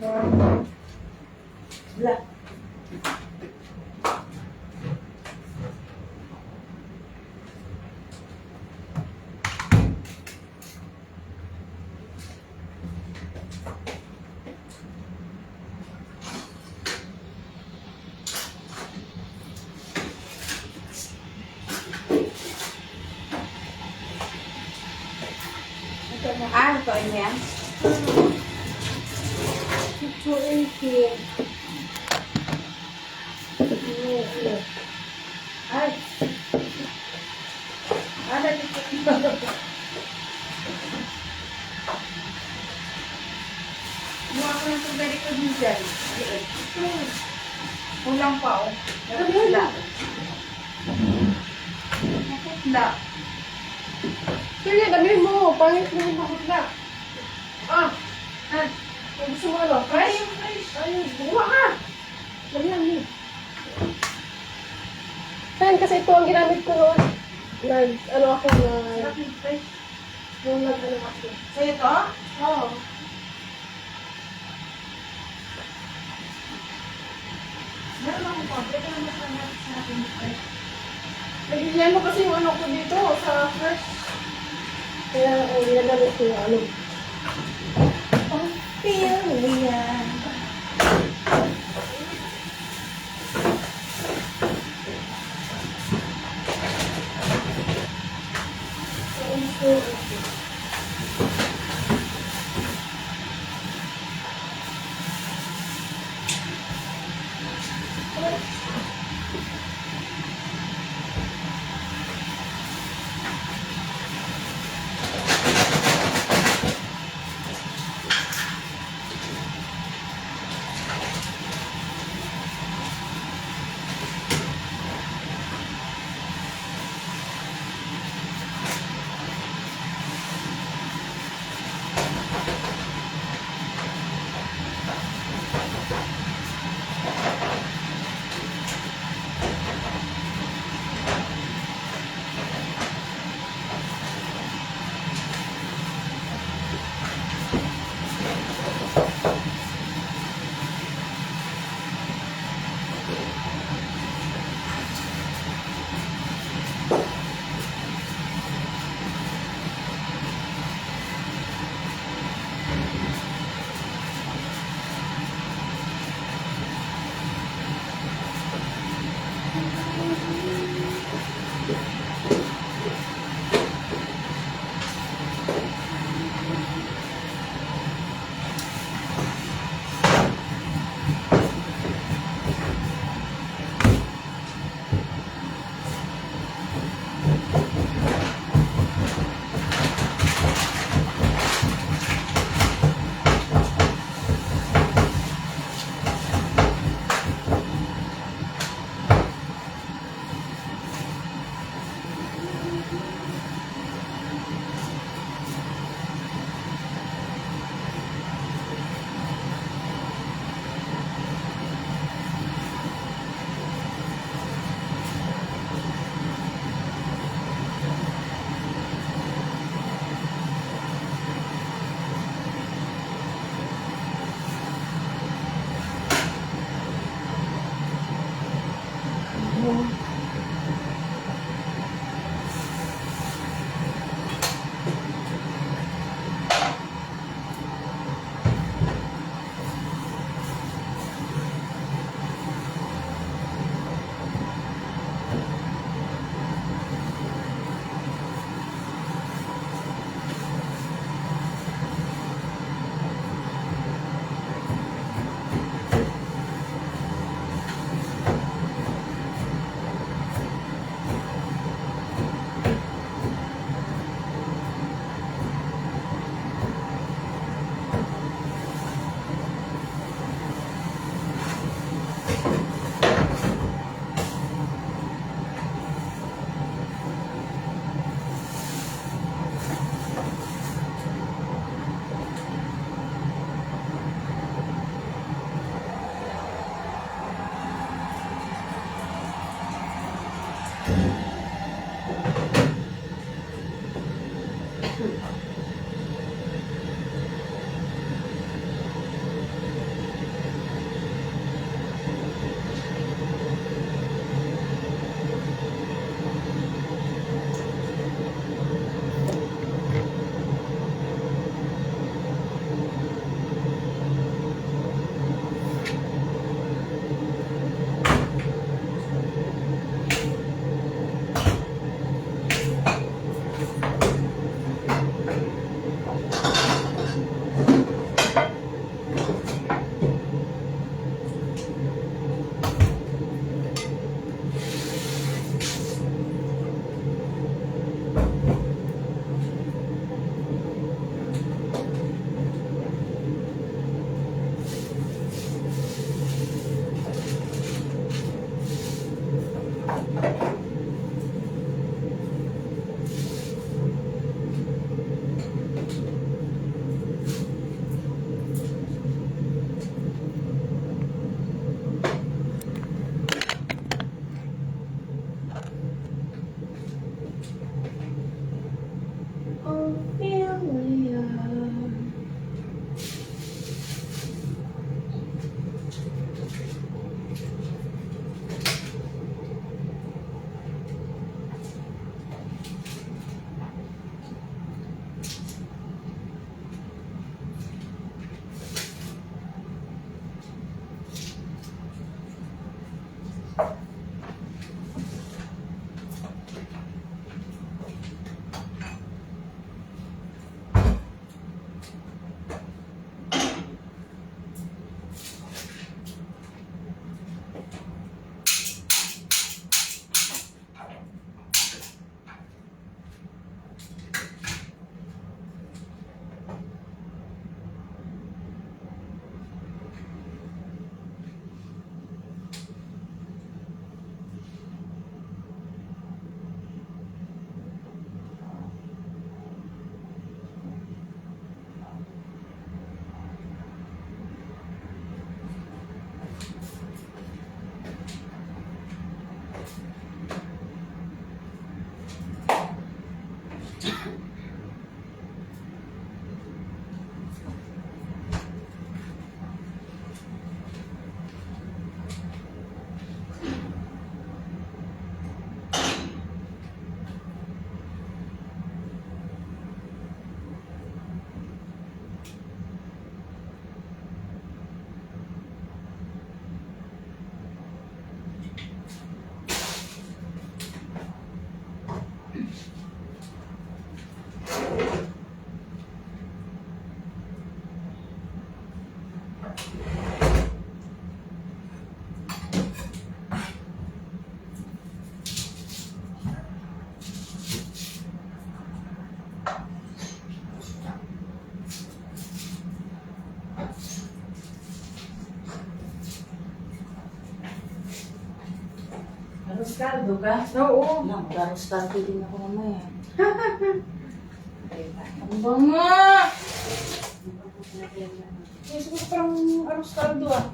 Wala. Ito mo yan? Ito yan. Ay. Ada dito. Mukha ko ng tubig ko din dyan. Kulang pa oh. Nakapula. Nakapula. Sige, dami mo. Pangit mo yung nakapula. Ah. Ah. Kung gusto mo ano? Fresh. Fresh. Ay, buwa ka. Lagyan mo. Saan kasi ito ang ginamit ko noon. Ano ako na... Fresh. Yung nag-ano ako. Sa'yo to? Oo. Meron akong konti. Kaya naman sa akin fresh. Nagigyan mo kasi yung ano ko dito sa fresh. Kaya ginagamit ko yung ano. Oh, feel yan. Aros kaldo ka? Oo. Lang, aros kaldo din ako mamaya. Ang banga! Yes, ko parang aros kaldo ah.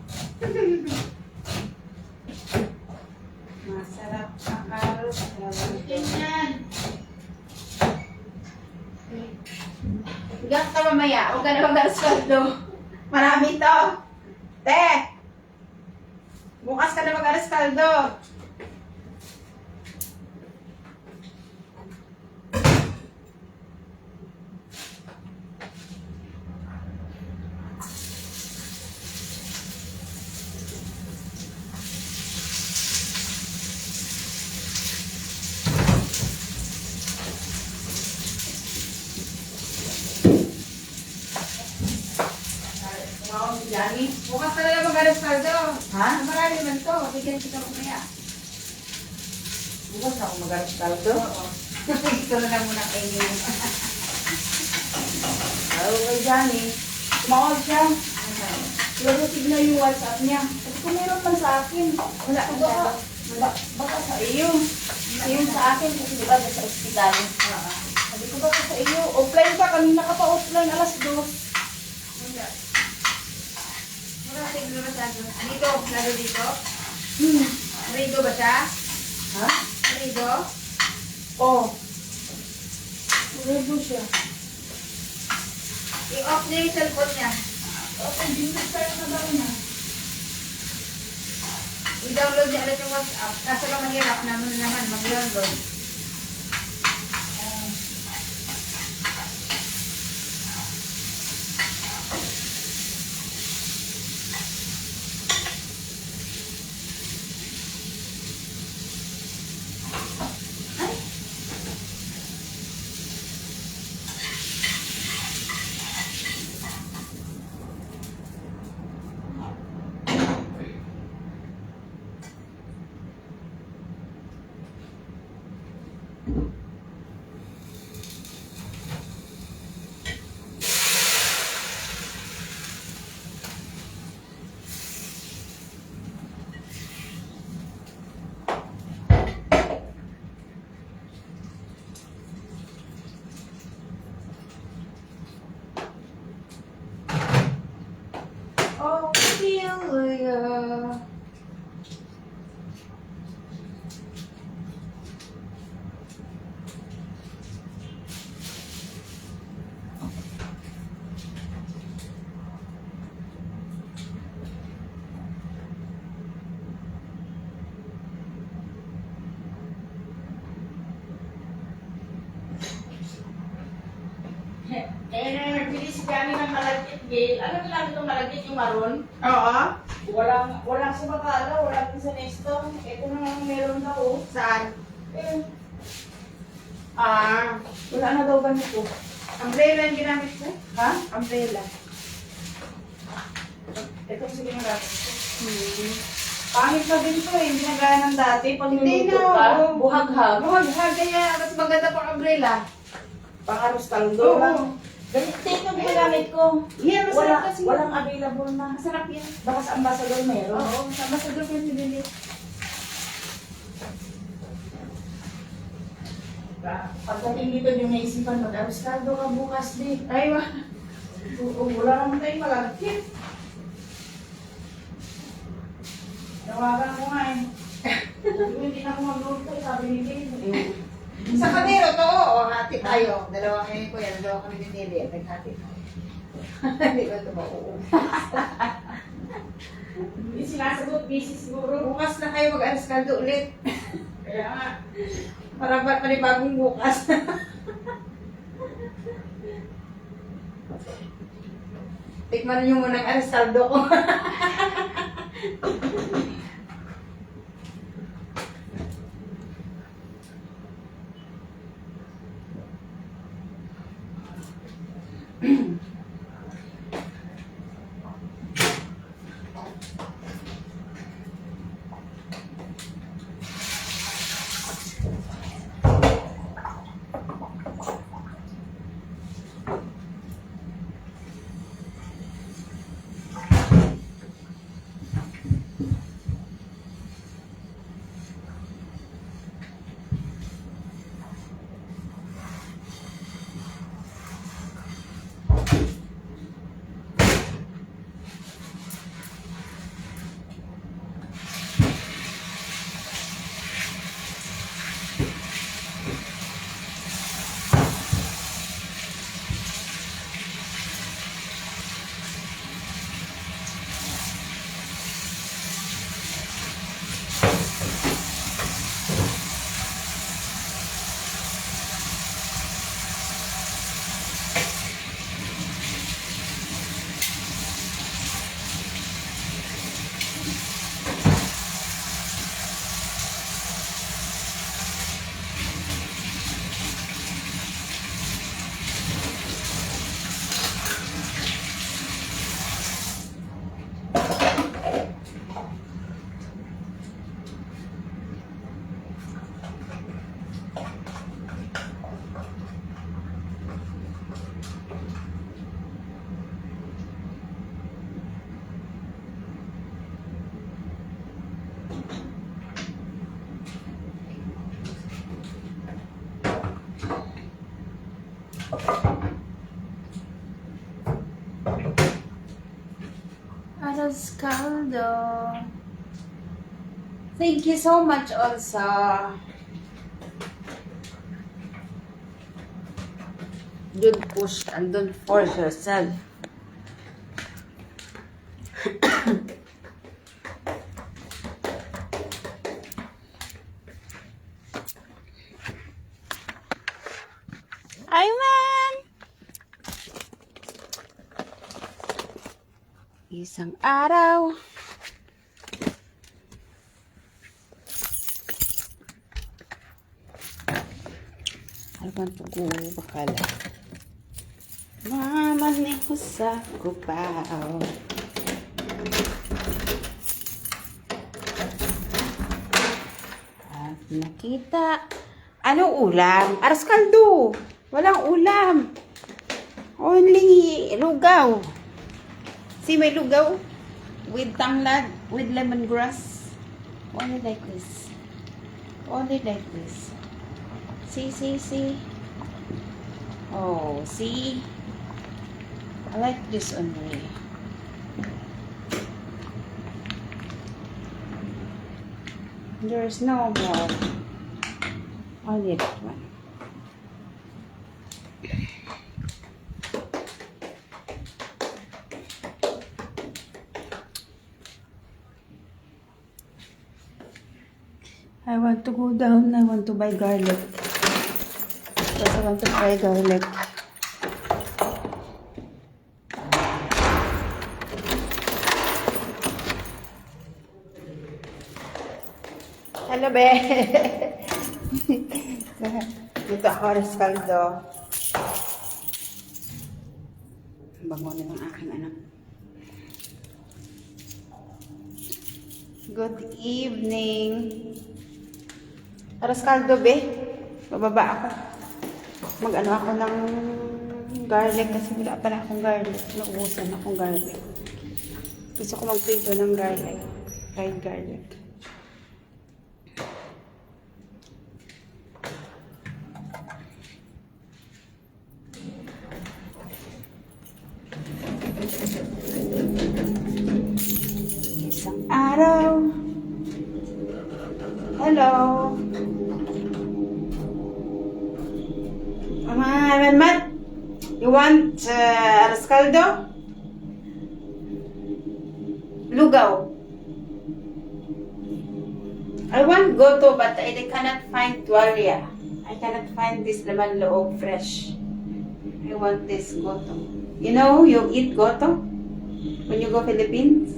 Masarap ang aros kaldo. Ganyan. Bigas ka mamaya, huwag ka na mag-aros kaldo. Marami to. Te! Bukas ka na mag-aros kaldo. Wow, Johnny. Bukas ka na lang mag-aros kaldo. Ha? Marami man to. Bigyan kita mamaya. Bukas ako mag-aros kaldo. Oo. Ito na lang muna kainin. Ayaw kay Johnny. Tumawag siya. Nag-receive na yung WhatsApp niya. Sabi ko meron man sa akin. Wala Sabi kang ko, kaldo. baka sa iyo. Yung sa akin kasi diba sa ospital. Oo. Sabi ko baka sa iyo. Offline ka. Kanina ka pa offline. Alas 2. Wala. Wala siguro masyado. Dito, lalo dito. Marido ba siya? Ha? Marido? Oh. Rebo siya. I-off niya yung cellphone niya. Okay, din-start na daw niya. I-download niya ulit yung WhatsApp. Kaso lang mahirap naman mag-download. Oh, Celia. Eh, nagbili si Johnny ng malagkit gate. Ano lang itong malagkit yung maroon? Oo. Walang sumakala, walang isa nesto. Ito na nga meron daw. Oh. Saan? Eh, Ah, wala na daw ganito. umbrella yung ginamit ko. Ha? Umbrella. Ito sige na gamit ko. Pangit na din to eh. Hindi na gaya ng dati. Pag Hindi niluto na, ka, oo. buhag-hag. Buhag-hag kaya, mas maganda pang umbrella. Pang-aros kaldo Oo. lang. Ganito yung ginamit ko. Yan, masarap kasi. Walang available na. Masarap yan. Baka sa ambassador meron. Oo, sama sa group yung pinili. Pagdating dito yung naisipan, mag-aros kaldo ka bukas di. Ay, Oo, wala naman tayong malagkit. Tawagan ko nga eh. Sabi ko, hindi na ako magluto. Sabi ni Dave. sa kanero to, o, hati tayo. Dalawa kami ko yan, dalawa kami pinili. Naghati tayo. Hindi ko ito mauubos. Hindi sinasagot, busy siguro. Bukas na kayo mag-aras kaldo ulit. Kaya nga, Para ba panibagong bukas? Tikman niyo muna ang aras kaldo ko. Arroz caldo. Thank you so much also. Don't push and don't force yourself. Ayman! Isang araw. Alban tugo bakala. Mamaneho sa Cubao. At nakita. Anong ulam? Aras kaldo. Walang ulam. Only lugaw. See, may lugaw with tanglad, with lemongrass. Only like this. Only like this. See. Oh, see? I like this only. There's no more. Only that one. I want to go down. I want to buy garlic. Because I want to try garlic. Hello, be. Dito ako, Arroz caldo. Bango na ng aking anak. Good evening. Arroz caldo, be. Bababa ako. Mag-ano ako ng garlic kasi wala pala akong garlic. Naubusan akong garlic. Gusto ko magprito ng garlic. Fried garlic. Isang araw. Hello. Matt, you want arroz caldo? Lugaw. I want goto but I cannot find tuaria. I cannot find this laman loob fresh. I want this goto. You know, you eat goto when you go Philippines?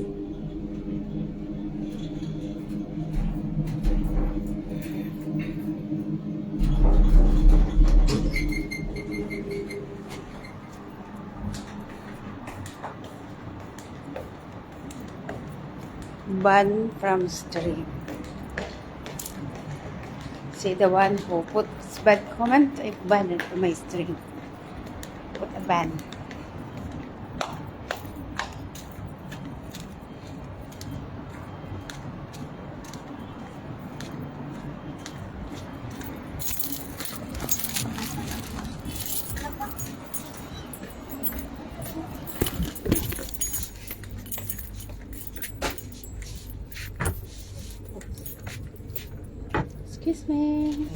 Bun from stream. See, the one who puts bad comment, I ban it to my stream. Put a ban. Excuse me.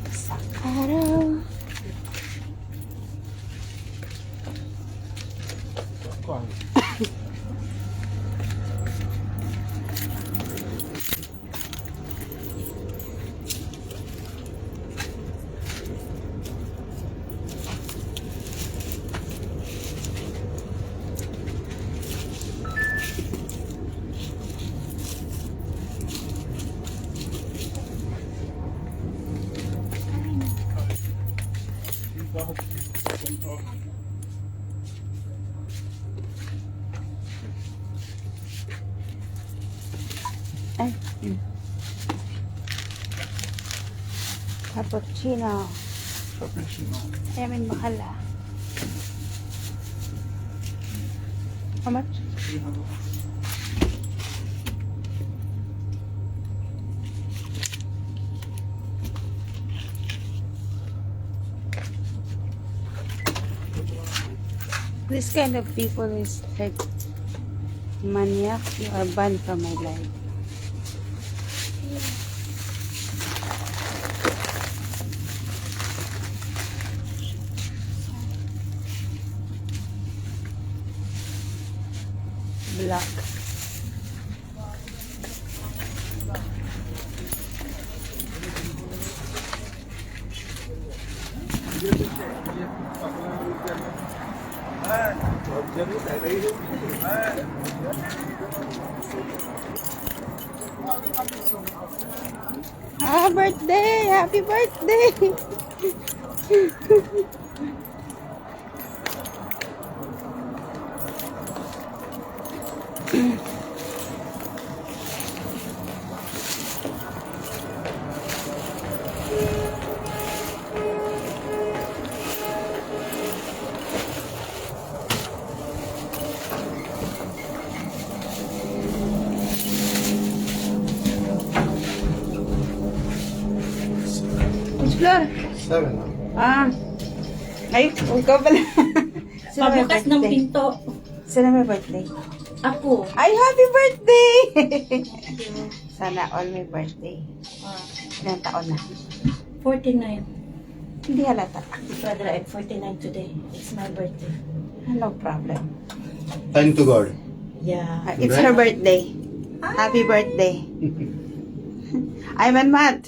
Isang araw. Ay. Cappuccino. Ayamin mahal ah. How much? This kind of people is like maniac. You are banned from my life. Black. Ah, birthday! Happy birthday! Which floor? 7. Ah. Ay, ikaw pala. Sino may Pabukas ng birthday? pinto. Sino may birthday? Ako. Ay, happy birthday! Sana all may birthday. Ilang taon na? 49. Hindi halata. Brother, I'm 49 today. It's my birthday. No problem. Thank to God. Yeah. It's her birthday. Happy birthday. I'm mad.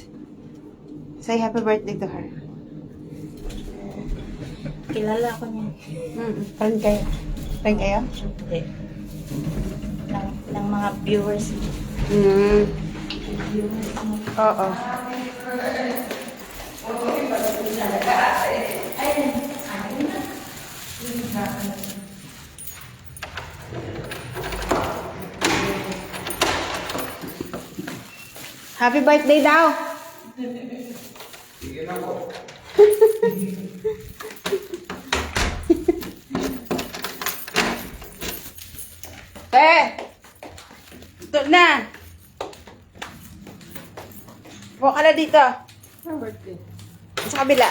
Say happy birthday to her. Kilala ko niya. Friend kayo? Friend kayo? Hindi. Ng mga viewers. Viewers mo. Oo. Happy birthday daw! Ito na! Buka ka na dito. Sa kabila.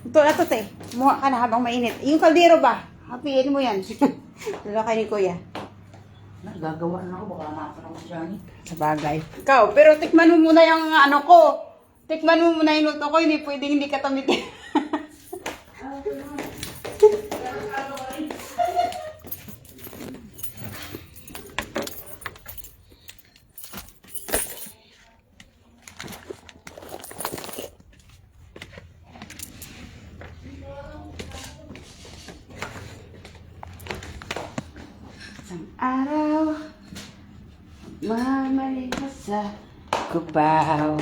Ito na to, te. Muha ka na habang mainit. Yung kaldero ba? Hapiin mo yan. Lalakay ni kuya. Nagagawa na ako. Baka naman ako dyan. Sa bagay. Ikaw, pero tikman mo muna yung ano ko. Tikman mo muna yung luto ko. Hindi pwedeng hindi ka tumitin. Isang araw, mamali ka sa Cubao.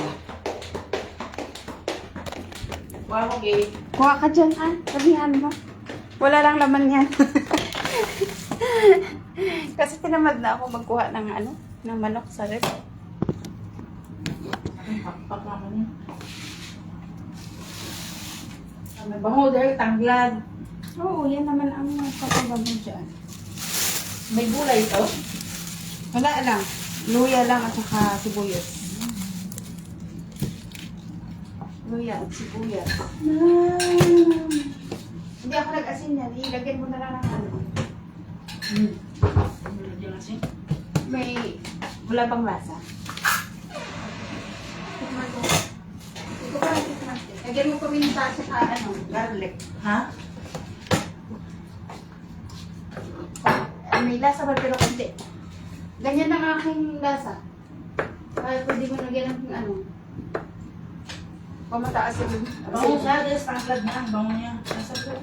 Wow, okay. Kuha ka dyan, Ann. Sabihan mo. Wala lang laman yan. Kasi tinamad na ako magkuha ng ano, ng manok sa rep. Pakpak naman yun. May bango dahil tanglad. Oo, yan naman ang papabang mo dyan. May gulay ito. Wala lang. Luya lang at saka sibuyas. Luya at sibuyas. Hindi ako nag-asin yan. Ilagyan mo na lang ng ano. May wala pang lasa. Tikman ko. Ito pa lang tikman ko. Lagyan mo paminta at saka ano, garlic. Ha? May lasa ba pero hindi. Ganyan ang aking lasa. Kaya pwede mo lagyan ng ano. Pamataas yung Bango siya. Dahil tanglad na. Bango niya. Nasa ko.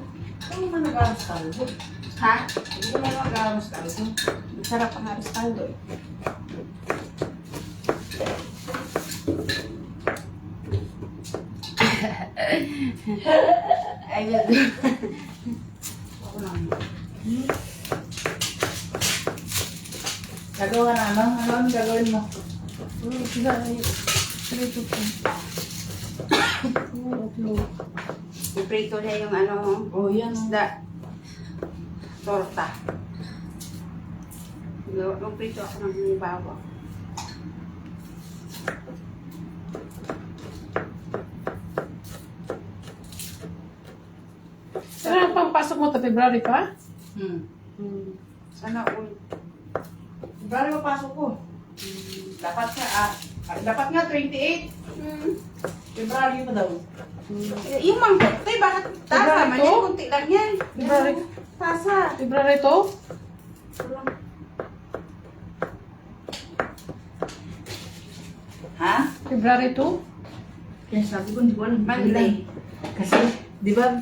Ano man nag-aros kaldo? Ha? Hindi ko na nag-aros kaldo. Masarap ang haros kaldo eh. I will do. Ako lang. Gagawa na ano? Ano ang gagawin mo? Iprito niya yung ano, Oh, yan. isda. Torta. Magprito ako ng bawang. Sarap. mo ta February pa? Sana all. February mapasok ko. Dapat nga 28. February pa daw. Yung mangkot, tay, bakit tasa? February Man to? yan, kunti lang yan. February. Tasa. February to? Ha? February to? Kaya sabi ko, hindi ko alam. Monday. Kasi, di ba,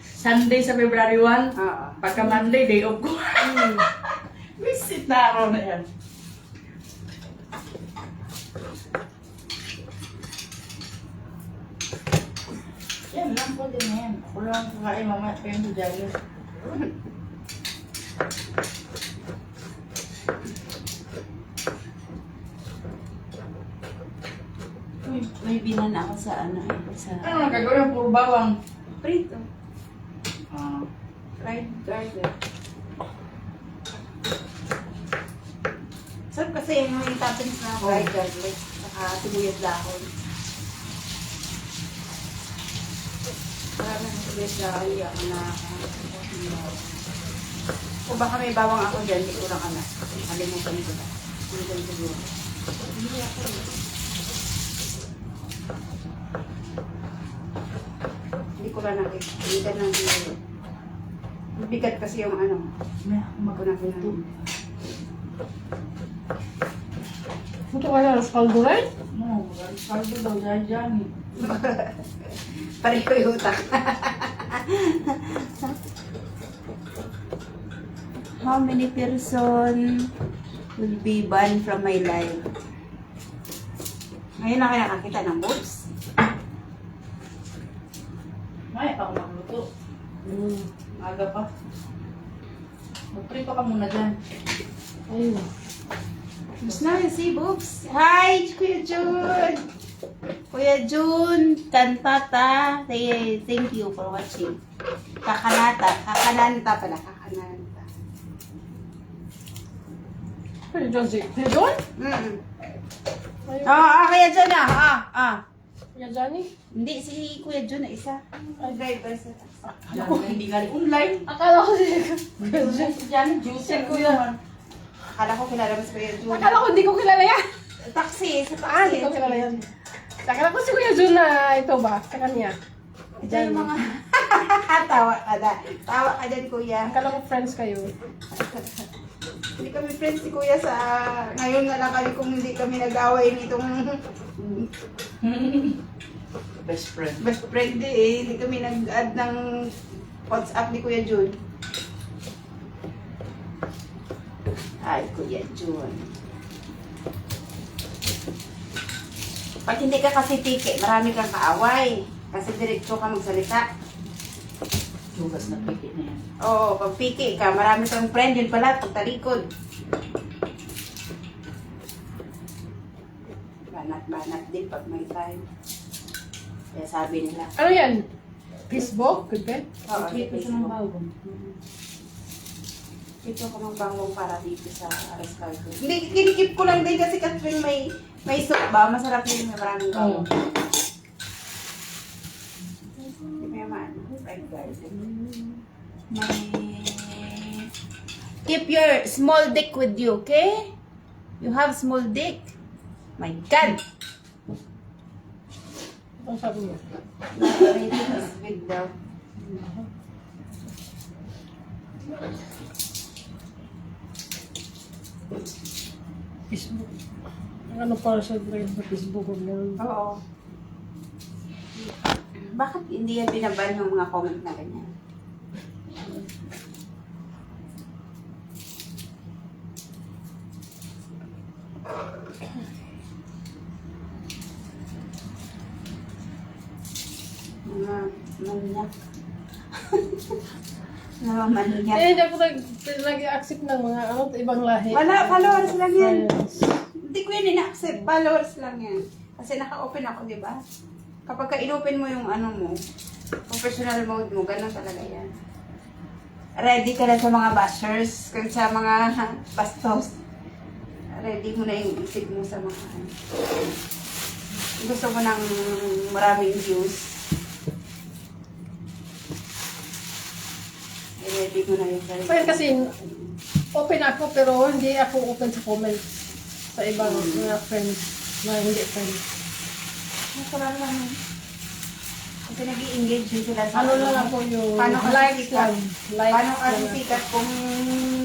Sunday sa February 1, Oo. pagka Monday, day off ko. Visit na araw na yan. Yan lang po din na yan. Ako lang kakain mamaya pa yung jalo. May binan ako sa ano eh. Sa Ano na gagawin? Puro bawang. prito. Ah. Fried garlic. Sarap kasi yung may toppings na fried garlic. Saka sibuyas dahon. Marami ng sibuyas dahon. Ako na kung baka may bawang ako dyan, hindi ko lang anak. Kalimutan ko na. Hindi ko siguro. Hindi ako eh. Hindi ko lang nakikita ng video. Mabigat kasi yung ano. Magunagin na. Ito ka na, kaldo rin? No, kaldo daw dyan. Pareho yung utak. How many person will be banned from my life? Ngayon na kayo nakakita ng boobs. Maya pa ako magluto. Aga pa. Magprito ka muna dyan. Ayun. Gusto namin si boobs. Hi, Kuya Jun! Kuya Jun, kantata. Say thank you for watching. Kakananta pala, kakananta. Pwede John si... Pwede John? Oo, Kuya Jun Kuya Johnny? Hindi, si Kuya Jun na isa. Ang driver sa Hindi galing online. Akala ko si... Dyan, juicer ko yun. Akala ko kilala mo si Kuya Jun. Akala ko hindi ko kilala yan. Taxi, sa taxi. Hindi ko kilala yan. Akala ko si Kuya Jun na ito ba? Sa kanya. Ito yung mga... Tawa ka na. Tawa ka dyan, Kuya. Akala ko friends kayo. Hindi kami friends si Kuya sa... Ngayon na lang kami kung hindi kami nag-away nitong... Best friend. Best friend eh. Hindi kami nag-add ng WhatsApp ni Kuya Jun. Ay, Kuya Jun. Pag hindi ka kasi tike, marami kang kaaway. Kasi diretso ka magsalita. Lugas na piki na yan. Oo, pag piki ka, marami kang friend. Yun pala, pagtalikod. Banat-banat din pag may time. Kaya sabi nila. Ano yan? Facebook? Good bet? Oo, Ito siya ng bawang. Ito ko ng bangong para dito sa Ariscaldo. Hindi, kinikip ko lang din kasi Catherine may soup ba? Masarap din, may maraming bawang. Hindi may maano, fried garden. May... Keep your small dick with you, okay? You have small dick. My God! Ang sabi mo? Rating is big daw. Facebook. Ang ano para sa Facebook o gano'n. Oo. Bakit hindi yan binaban yung mga comment na ganyan? Mga manyak. Mga manyak. Eh, hindi ako nag-accept ng mga ano, ibang lahi. Wala, followers lang yan. Friends. Hindi ko yan ina-accept. Followers lang yan. Kasi naka-open ako, di ba? Kapag ka-inopen mo yung ano mo, professional mode mo, ganun talaga yan. Ready ka na sa mga bashers, kung sa mga bastos. Ready mo na yung isip mo sa mga ano. Gusto mo ng maraming views. Ibig mo na yung sarili. So yun kasi, open ako pero hindi ako open sa comments sa ibang mga friends na hindi friends. Natural lang yun. Kasi nag-i-engage din sila sa Ano na lang po yung Paano ka likes sikat? lang. Likes Paano ka lang. sikat kung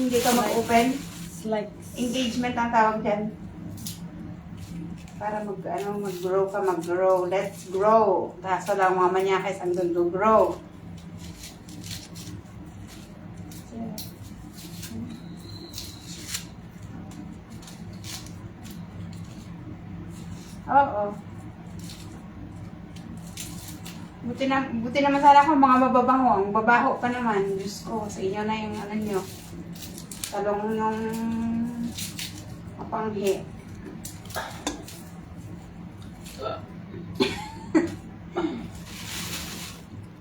hindi ka mag-open? Likes. Engagement ang tawag dyan. Para mag-grow ka, mag-grow. Let's grow. Kaso lang mga manyakis ang doon grow. Oo. Buti naman sana ako mga mababango. Ang babaho pa naman. Diyos ko, sa inyo na yung ano nyo. Talong yung mapanghi.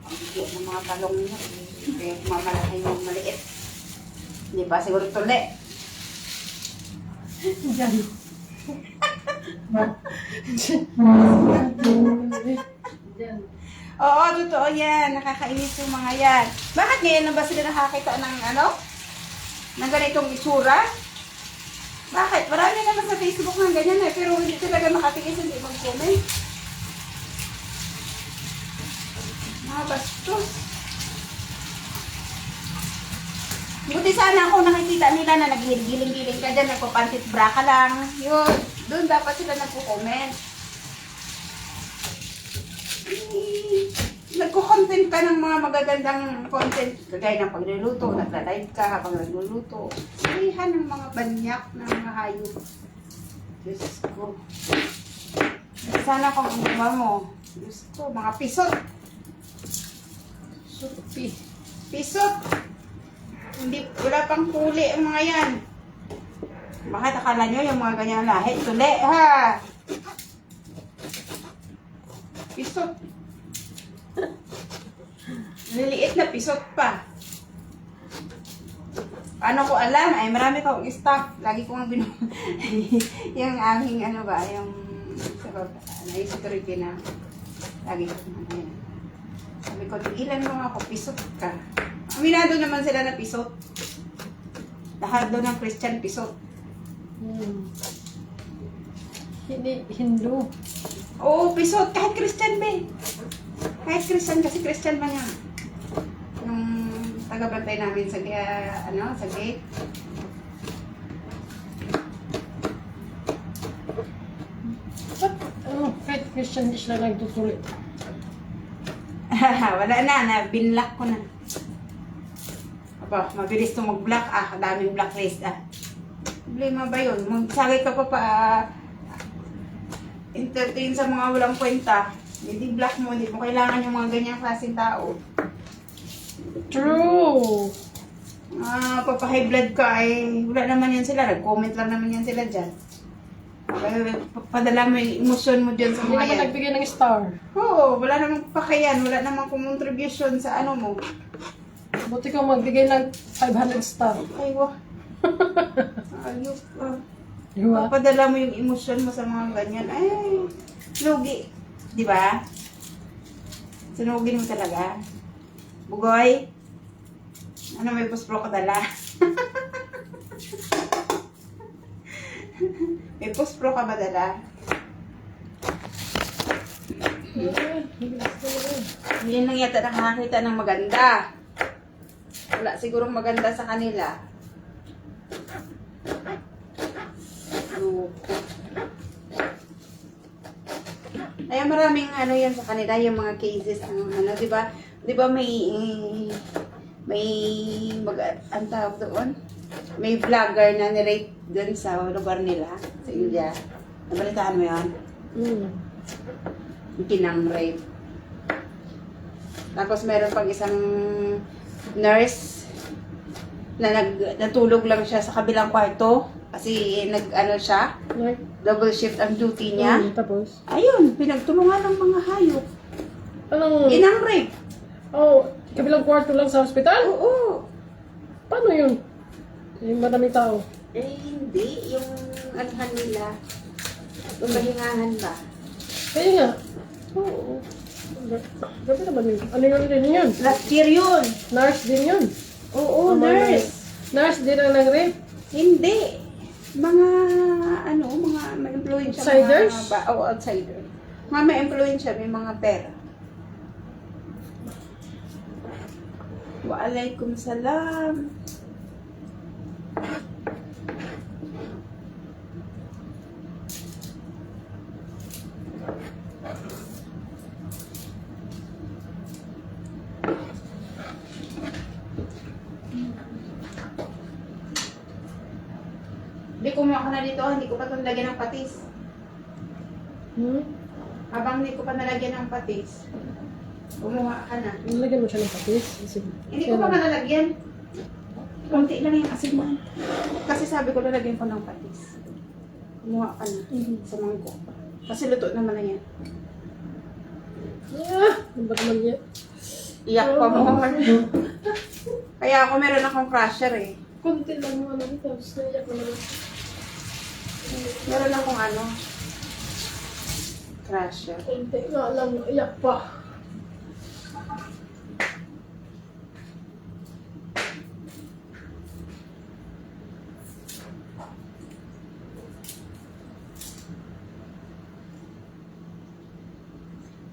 Ang higit ng mga talong nyo. Kaya mamalaki yung maliit. Hindi pa siguro tuli. Diyan. Diyan. Oo, totoo yan. Nakakainis yung mga yan. Bakit ngayon na ba sila nakakita ng ano? Ng ganitong itsura? Bakit? Marami naman sa Facebook ng ganyan eh. Pero hindi talaga makatiis, hindi mag-comment. Mga bastos. Buti sana ako nakikita nila na naggiling-giling ka dyan, nagpapantit bra ka lang. Yun, doon dapat sila nagpo-comment. Nagko-content ka ng mga magagandang content. Kagaya ng pagluluto, nagla-live ka habang nagluluto. Sarihan ng mga banyak ng mga hayop. Diyos ko. Sana kung ang gawa mo. Diyos ko, mga pisot. Supi. Pisot. Hindi, wala pang huli ang mga yan. Bakit akala nyo yung mga ganyan lahi? Tuli, ha? Pisot. Liliit na pisot pa. Paano ko alam? Ay, marami akong staff. Lagi ko nga yung aming ano ba, yung sa baba, yung security na lagi ko ano yan. Sabi ko, ilan mo ako, pisot ka. Aminado naman sila na pisot. Lahat doon ng Christian pisot. Hindi, Hindu. Oo, pisot. Kahit Christian, be. Kahit Christian, kasi Christian man yan. Yung taga-bantay namin sa, sa gate. Ba't, kahit Christian, di sila nagtutuloy. Wala na, binlock ko na. Aba, mabilis to mag-block. Daming blacklist. Problema ba yun? Magsagay ka pa entertain sa mga walang kwenta. Hindi block mo, hindi mo kailangan yung mga ganyang klaseng tao. True. Papa-high blood ka wala naman yan sila. Nag-comment lang naman yan sila dyan. Padala mo yung emosyon mo dyan sa Hindi mga naman yan. nagbigay ng star. Oo, wala namang pakayan. Wala namang contribution sa ano mo. Buti kang magbigay ng 500 star. Ay, wah. Ayok. Diba? Padala mo yung emosyon mo sa mga ganyan. Ay, lugi. Di ba? Sinugin mo talaga. Bugoy? Ano may post-pro ka dala? May post-pro ka ba dala? Yan lang yata nakakita ng maganda. Wala sigurong maganda sa kanila. Loko. Kaya maraming ano yan sa kanila, yung mga cases, ano, di ba? Di ba may ang tawag doon? May vlogger na nirate doon sa lugar nila, sa India. Nabalitaan mo yan? Yung kinang-rape. Tapos meron pang isang nurse na natulog lang siya sa kabilang kwarto kasi nag-ano siya, Like, double shift ang duty niya. tapos? Ayun, pinagtulungan ng mga hayop. Anong, Inang-rape. kabilang kwarto lang sa hospital? Oo. Paano yun? Yung madaming tao. Hindi. Yung anuhan nila. Yung bahingahan ba? Kaya nga. Oo. Gabi naman yun. Ano yun din yun? Last year yun. Nurse din yun. Oo, Tama na. nurse. Nurse, din ang nag-rape. Hindi. Mga, mga may influensya. Outsiders? Oo, outsider. Mga may influensya, may mga pera. Waalaikum salam. Hindi, kumuha ka na dito. Hindi ko pa ito nalagyan ng patis. Hmm? Habang hindi ko pa nalagyan ng patis, kumuha ka na. Nalagyan mo siya ng patis. Hindi ko pa nga nalagyan. Konti lang yung asin mo. Kasi sabi ko lalagyan ko ng patis. Kumuha ka na sa mangkok. Kasi luto naman na yan. Ah! Ano ba naman yan? Iyak pa mo. Kaya ako meron akong crusher eh. Kunti lang mo naman. Tapos naiyak na naman. Meron akong crusher. Kunti nga lang. Iyak pa.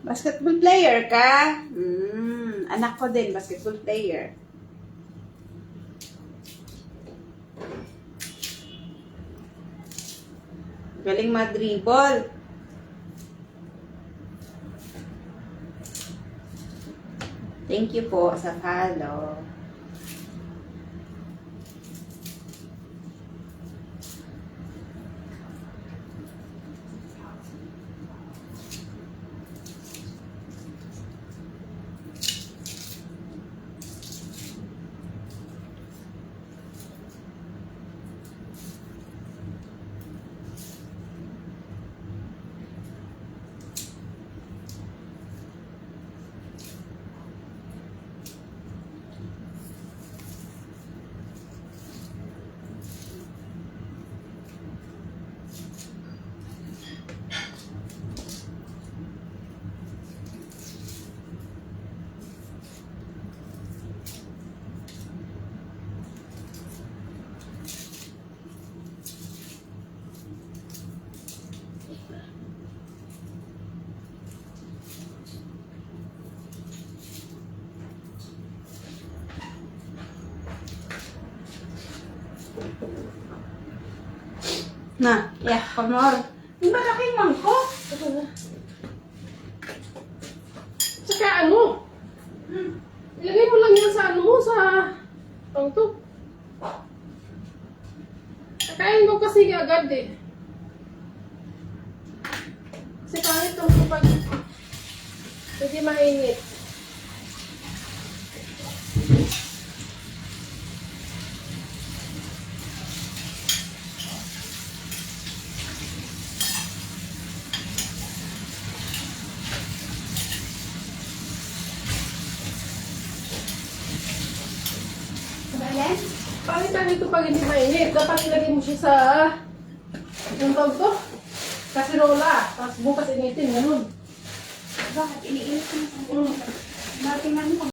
Basketball player ka? Anak ko din, basketball player. Galing madribble. Thank you po sa follow. Na, yeah, pamor. Yung malaking mangkok. Tsaka ano? Ilagay mo lang yan sa ano mo, sa pangtog. Kakain mo kasi agad eh. Kasi kahit nung kapag hindi mainit. Bakit ito pag hindi mainit? Dapat ilagay mo siya sa yung tawag to? Kasirola. Tapos bukas initin, ganun. Bakit iniinit ko na sa Bakit nga